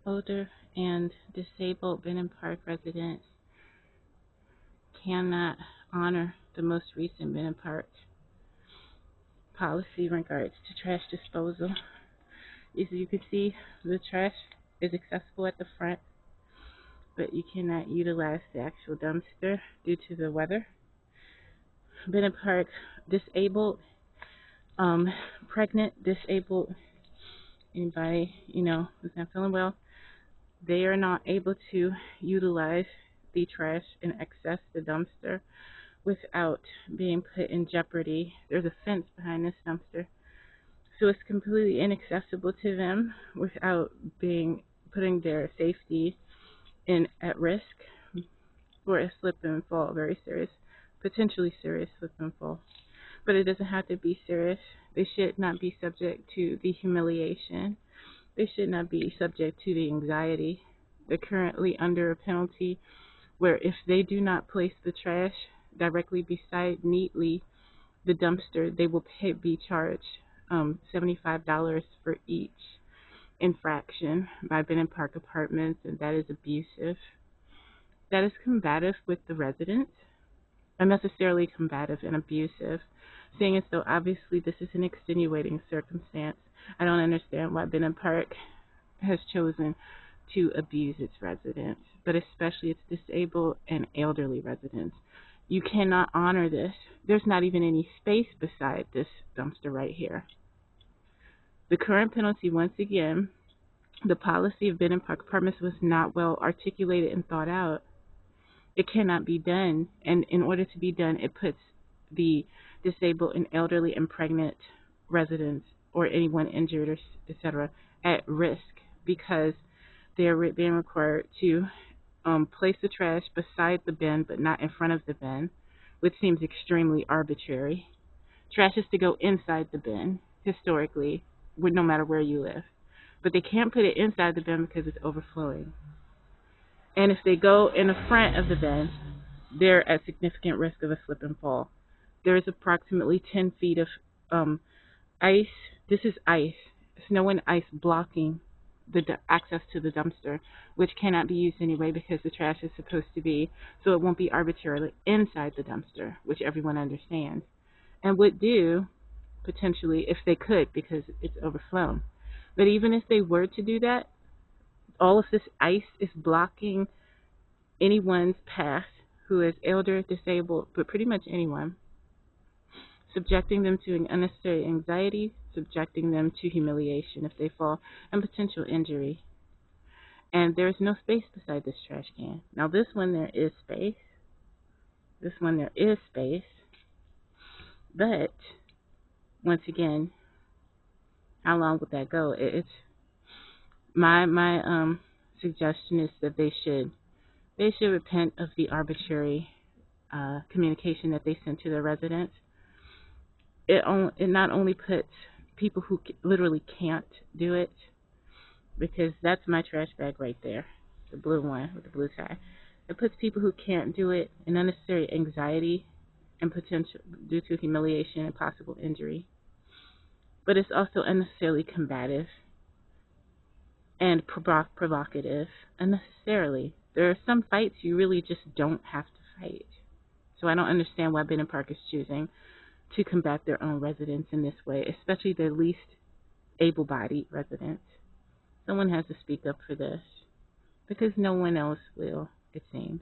Older and disabled Benham Park residents cannot honor the most recent Benham Park policy in regards to trash disposal. As you can see, the trash is accessible at the front, but you cannot utilize the actual dumpster due to the weather. Benham Park disabled, pregnant, disabled, anybody, who's not feeling well, they are not able to utilize the trash and access the dumpster without being put in jeopardy. There's a fence behind this dumpster, so it's completely inaccessible to them without putting their safety in at risk for a slip and fall, very serious, potentially serious slip and fall. But it doesn't have to be serious. They should not be subject to the humiliation. They should not be subject to the anxiety. They're currently under a penalty where if they do not place the trash directly beside neatly the dumpster, they will be charged $75 for each infraction by Benham Park Apartments, and that is abusive. That is combative with the residents, unnecessarily combative and abusive, seeing as though obviously this is an extenuating circumstance. I don't understand why Benham Park has chosen to abuse its residents, but especially its disabled and elderly residents. You cannot honor this. There's not even any space beside this dumpster right here. The current penalty, once again, the policy of Benham Park Apartments was not well articulated and thought out. It cannot be done, and in order to be done, it puts the disabled and elderly and pregnant residents or anyone injured or etc. at risk because they are being required to place the trash beside the bin but not in front of the bin, which seems extremely arbitrary. Trash is to go inside the bin, historically, no matter where you live. But they can't put it inside the bin because it's overflowing. And if they go in the front of the bin, they're at significant risk of a slip and fall. There is approximately 10 feet of ice. This is ice, snow and ice blocking the access to the dumpster, which cannot be used anyway because the trash is supposed to be, so it won't be arbitrarily inside the dumpster, which everyone understands, and would do potentially if they could because it's overflown. But even if they were to do that, all of this ice is blocking anyone's path who is elder, disabled, but pretty much anyone, subjecting them to unnecessary anxiety, subjecting them to humiliation if they fall, and potential injury. And there is no space beside this trash can. Now this one there is space. This one there is space. But once again, how long would that go? It's my suggestion is that they should repent of the arbitrary communication that they sent to their residents. It not only puts people who literally can't do it, because that's my trash bag right there, the blue one with the blue tie. It puts people who can't do it in unnecessary anxiety and potential due to humiliation and possible injury. But it's also unnecessarily combative and provocative unnecessarily. There are some fights you really just don't have to fight. So I don't understand why Benham Park is choosing to combat their own residents in this way, especially their least able-bodied residents. Someone has to speak up for this because no one else will, it seems.